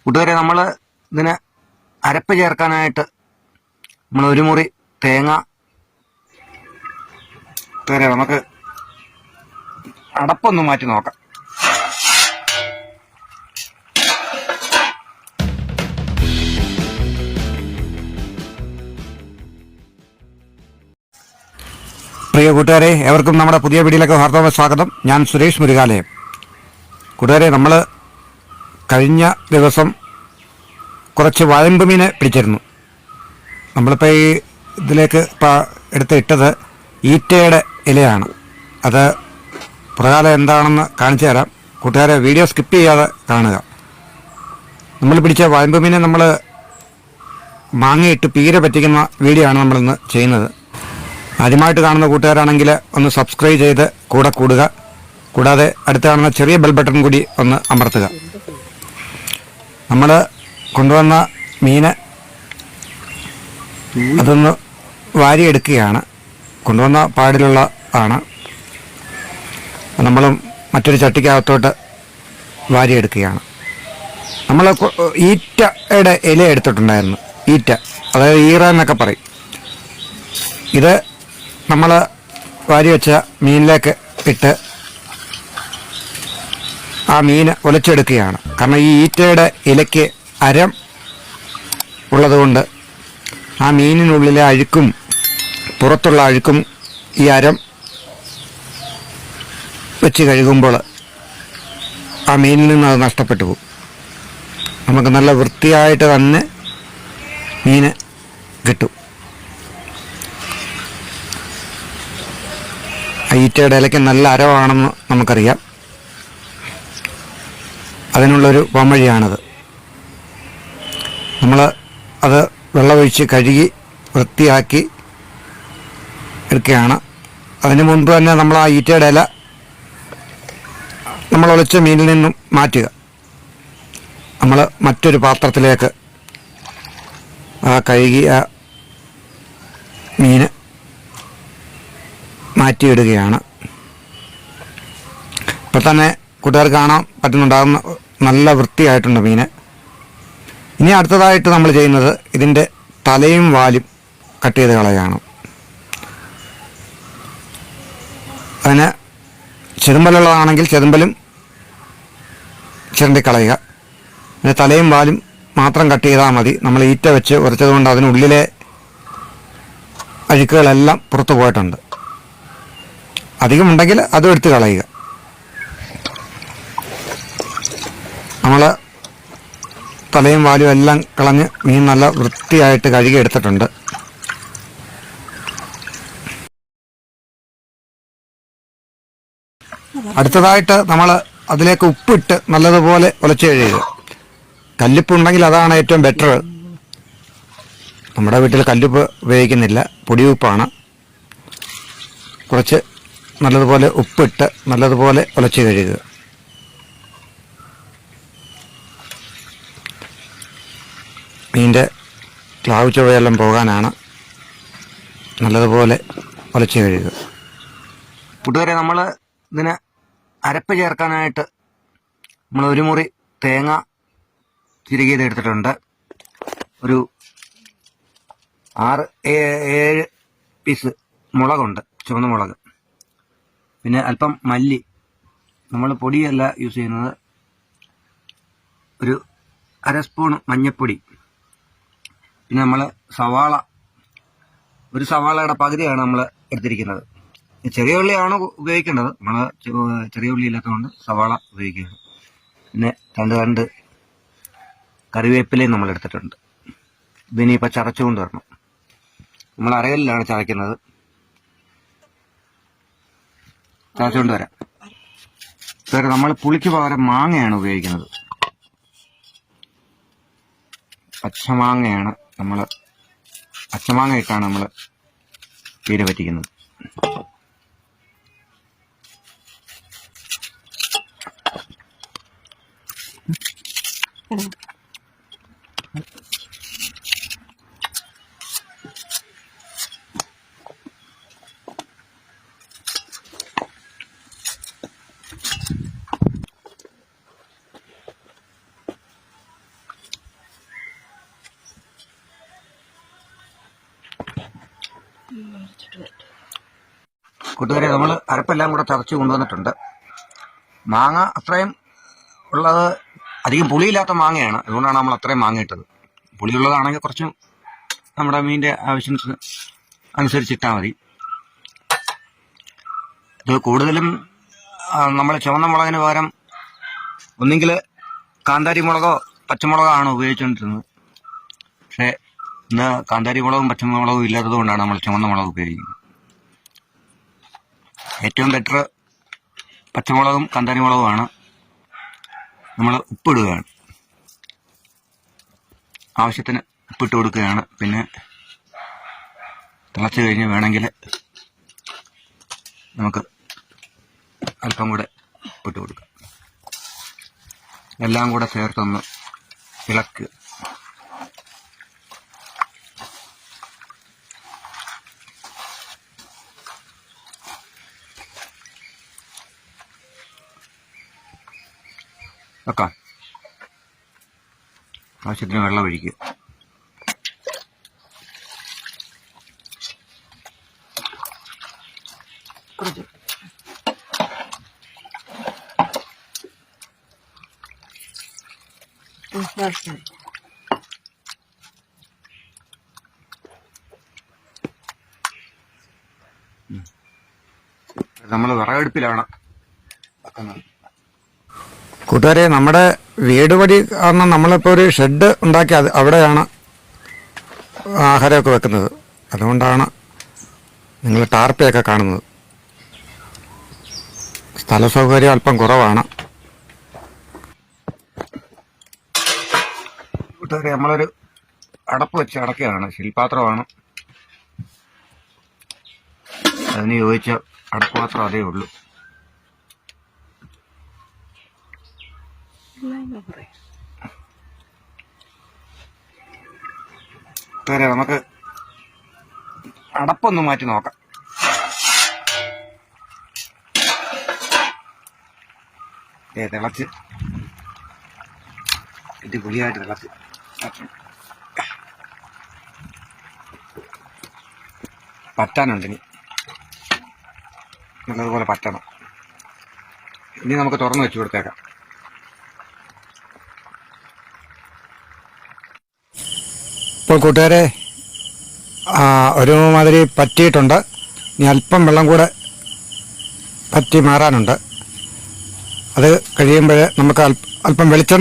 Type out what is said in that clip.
കൂട്ടുകാരെ, നമ്മൾ ഇതിന് അരപ്പ് ചേർക്കാനായിട്ട് നമ്മൾ ഒരു മുറി തേങ്ങ, കൂട്ടുകാരെ നമുക്ക് അടപ്പൊന്ന് മാറ്റി നോക്കാം. പ്രിയ കൂട്ടുകാരെ, എവർക്കും നമ്മുടെ പുതിയ വീഡിയോയിലേക്ക് ഹാർദവമായ സ്വാഗതം. ഞാൻ സുരേഷ് മുരുകാലയം. കൂട്ടുകാരെ, നമ്മൾ കഴിഞ്ഞ ദിവസം കുറച്ച് വഴമ്പ് മീനെ പിടിച്ചിരുന്നു. നമ്മളിപ്പോൾ ഈ ഇതിലേക്ക് ഇട്ടത് ഈറ്റയുടെ ഇലയാണ്. അത് പ്രകാരം എന്താണെന്ന് കാണിച്ചു തരാം. കൂട്ടുകാരെ, വീഡിയോ സ്കിപ്പ് ചെയ്യാതെ കാണുക. നമ്മൾ പിടിച്ച വഴമ്പ് മീനെ നമ്മൾ മാങ്ങയിട്ട് പീര പറ്റിക്കുന്ന വീഡിയോ ആണ് നമ്മളിന്ന് ചെയ്യുന്നത്. ആദ്യമായിട്ട് കാണുന്ന കൂട്ടുകാരാണെങ്കിൽ ഒന്ന് സബ്സ്ക്രൈബ് ചെയ്ത് കൂടെ കൂടുക. കൂടാതെ അടുത്ത് കാണുന്ന ചെറിയ ബെൽ ബട്ടൺ കൂടി ഒന്ന് അമർത്തുക. നമ്മൾ കൊണ്ടുവന്ന മീന് അതൊന്ന് വാരിയെടുക്കുകയാണ്. കൊണ്ടുവന്ന പാടിലുള്ള ആണ്. നമ്മളും മറ്റൊരു ചട്ടിക്കകത്തോട്ട് വാരിയെടുക്കുകയാണ്. നമ്മൾ ഈറ്റയുടെ ഇല എടുത്തിട്ടുണ്ടായിരുന്നു. ഈറ്റ, അതായത് ഈറ എന്നൊക്കെ പറയും. ഇത് നമ്മൾ വാരി വെച്ച മീനിലേക്ക് ഇട്ട് ആ മീൻ ഒലച്ചെടുക്കുകയാണ്. കാരണം ഈ ഈറ്റയുടെ ഇലയ്ക്ക് അരം ഉള്ളതുകൊണ്ട് ആ മീനിനുള്ളിലെ അഴുക്കും പുറത്തുള്ള അഴുക്കും ഈ അരം വെച്ച് കഴുകുമ്പോൾ ആ മീനിൽ നിന്ന് അത് നഷ്ടപ്പെട്ടു പോകും. നമുക്ക് നല്ല വൃത്തിയായിട്ട് തന്നെ മീൻ കിട്ടും. ഈറ്റയുടെ ഇലയ്ക്ക് നല്ല അരവാണെന്ന് നമുക്കറിയാം. അതിനുള്ളൊരു വഴിയാണത്. നമ്മൾ അത് വെള്ളമൊഴിച്ച് കഴുകി വൃത്തിയാക്കി എടുക്കുകയാണ്. അതിന് മുൻപ് തന്നെ നമ്മൾ ആ ഈറ്റയുടെ ഇല നമ്മൾ ഒളിച്ച മീനിൽ നിന്നും മാറ്റുക. നമ്മൾ മറ്റൊരു പാത്രത്തിലേക്ക് ആ കഴുകിയ മീൻ മാറ്റിയിടുകയാണ്. ഇപ്പം തന്നെ കൂട്ടുകാർക്ക് കാണാൻ പറ്റുന്നുണ്ടാകുന്ന നല്ല വൃത്തിയായിട്ടുണ്ട് മീൻ. ഇനി അടുത്തതായിട്ട് നമ്മൾ ചെയ്യുന്നത് ഇതിൻ്റെ തലയും വാലും കട്ട് ചെയ്ത് കളയാണ്. അതിന് ചെതുമ്പലുള്ളതാണെങ്കിൽ ചെതുമ്പലും ചിരണ്ടി കളയുക. പിന്നെ തലയും വാലും മാത്രം കട്ട് ചെയ്താൽ മതി. നമ്മൾ ഈറ്റ വെച്ച് ഉരച്ചതുകൊണ്ട് അതിനുള്ളിലെ അഴുക്കുകളെല്ലാം പുറത്തു പോയിട്ടുണ്ട്. അധികമുണ്ടെങ്കിൽ അതും എടുത്ത് കളയുക. നമ്മൾ തലയും വാലും എല്ലാം കളഞ്ഞ് മീൻ നല്ല വൃത്തിയായിട്ട് കഴുകി എടുത്തിട്ടുണ്ട്. അടുത്തതായിട്ട് നമ്മൾ അതിലേക്ക് ഉപ്പിട്ട് നല്ലതുപോലെ ഉലച്ച് കഴുകുക. കല്ലുപ്പ് ഉണ്ടെങ്കിൽ അതാണ് ഏറ്റവും ബെറ്റർ. നമ്മുടെ വീട്ടിൽ കല്ലുപ്പ് ഉപയോഗിക്കുന്നില്ല, പൊടിയുപ്പാണ്. കുറച്ച് നല്ലതുപോലെ ഉപ്പിട്ട് നല്ലതുപോലെ ഉലച്ച് കഴുകുക. മീൻ്റെ ക്ലാവ് ചുവയെല്ലാം പോകാനാണ് നല്ലതുപോലെ ഉലച്ച് കഴുകുക. കൂട്ടുകാരെ, നമ്മൾ ഇതിന് അരപ്പ് ചേർക്കാനായിട്ട് നമ്മൾ ഒരു മുറി തേങ്ങ ചിരകിയത് എടുത്തിട്ടുണ്ട്. ഒരു 6-7 പീസ് മുളകുണ്ട്, ചുവന്ന മുളക്. പിന്നെ അല്പം മല്ലി, നമ്മൾ പൊടിയല്ല യൂസ് ചെയ്യുന്നത്. ഒരു 1/2 സ്പൂൺ മഞ്ഞൾപ്പൊടി. പിന്നെ നമ്മൾ സവാള, ഒരു സവാളയുടെ പകുതിയാണ് നമ്മൾ എടുത്തിരിക്കുന്നത്. ചെറിയ ഉള്ളിയാണ് ഉപയോഗിക്കേണ്ടത്. നമ്മൾ ചെറിയ ഉള്ളി ഇല്ലാത്തതുകൊണ്ട് സവാള ഉപയോഗിക്കുകയാണ്. പിന്നെ രണ്ട് കറിവേപ്പിലയും നമ്മൾ എടുത്തിട്ടുണ്ട്. ഇതിനിപ്പോൾ ചതച്ചുകൊണ്ട് വരണം. നമ്മൾ അരകല്ലിലാണ് ചതയ്ക്കുന്നത്. ചതച്ചുകൊണ്ട് വരാം. വേറെ നമ്മൾ പുളിക്ക് പകരം മാങ്ങയാണ് ഉപയോഗിക്കുന്നത്. പച്ചമാങ്ങയാണ് പച്ചമാങ്ങ ഇട്ടാണ് നമ്മൾ പീര പറ്റിക്കുന്നത്. കൂട്ടുകാരെ, നമ്മൾ അരപ്പെല്ലാം കൂടെ ചതച്ച് കൊണ്ടുവന്നിട്ടുണ്ട്. മാങ്ങ അത്രയും ഉള്ളത് അധികം പുളിയില്ലാത്ത മാങ്ങയാണ്, അതുകൊണ്ടാണ് നമ്മൾ അത്രയും മാങ്ങ ഇട്ടത്. പുളിയുള്ളതാണെങ്കിൽ കുറച്ചും നമ്മുടെ മീനിൻ്റെ ആവശ്യത്തിന് അനുസരിച്ചിട്ടാൽ മതി. ഇത് കൂടുതലും നമ്മൾ ചുവന്ന മുളകിന് പകരം ഒന്നെങ്കിൽ കാന്താരി മുളകോ പച്ചമുളകോ ആണ് ഉപയോഗിച്ചുകൊണ്ടിരുന്നത്. പക്ഷേ ഇന്ന് കാന്താരി മുളകും പച്ചമുളകും ഇല്ലാത്തത് കൊണ്ടാണ് നമ്മൾ ചുവന്ന മുളക് ഉപയോഗിക്കുന്നത്. ഏറ്റവും ബെറ്റർ പച്ചമുളകും കാന്താരി മുളകുമാണ്. നമ്മൾ ഉപ്പിടുകയാണ്, ആവശ്യത്തിന് ഉപ്പിട്ട് കൊടുക്കുകയാണ്. പിന്നെ തിളച്ച് കഴിഞ്ഞ് വേണമെങ്കിൽ നമുക്ക് അല്പം കൂടെ ഉപ്പിട്ട് കൊടുക്കാം. എല്ലാം കൂടെ ചേർത്തൊന്ന് ഇളക്കുക. വെക്കാം. ആവശ്യത്തിന് വെള്ളം ഒഴിക്കുക. നമ്മൾ വിറകടുപ്പിലാണ് വെക്കുന്നത്. കൂട്ടുകാരെ, നമ്മുടെ വീട് പടി കാരണം നമ്മളിപ്പോൾ ഒരു ഷെഡ് ഉണ്ടാക്കി അവിടെയാണ് ആഹാരമൊക്കെ വെക്കുന്നത്. അതുകൊണ്ടാണ് നിങ്ങൾ ടാർപ്പയൊക്കെ കാണുന്നത്. സ്ഥല സൗകര്യം അല്പം കുറവാണ്. കൂട്ടുകാരെ, നമ്മളൊരു അടപ്പ് വെച്ച് അടക്കുകയാണ്. ശിൽപാത്രമാണ്, അതിന് യോജിച്ച അടപ്പ് മാത്രം അതേ ഉള്ളൂ. നമുക്ക് അടപ്പൊന്ന് മാറ്റി നോക്കാം. തിളച്ച് പുളിയായിട്ട് തിളച്ച് പറ്റാനുണ്ട്. നല്ലതുപോലെ പറ്റണം. ഇനി നമുക്ക് തുറന്ന് വെച്ച് കൊടുത്തേക്കാം. ഇപ്പോൾ കൂട്ടുകാരെ, ഒരുമാതിരി പറ്റിയിട്ടുണ്ട്. ഇനി അല്പം വെള്ളം കൂടെ പറ്റി മാറാനുണ്ട്. അത് കഴിയുമ്പോൾ നമുക്ക് അല്പം വെളിച്ചെണ്ണ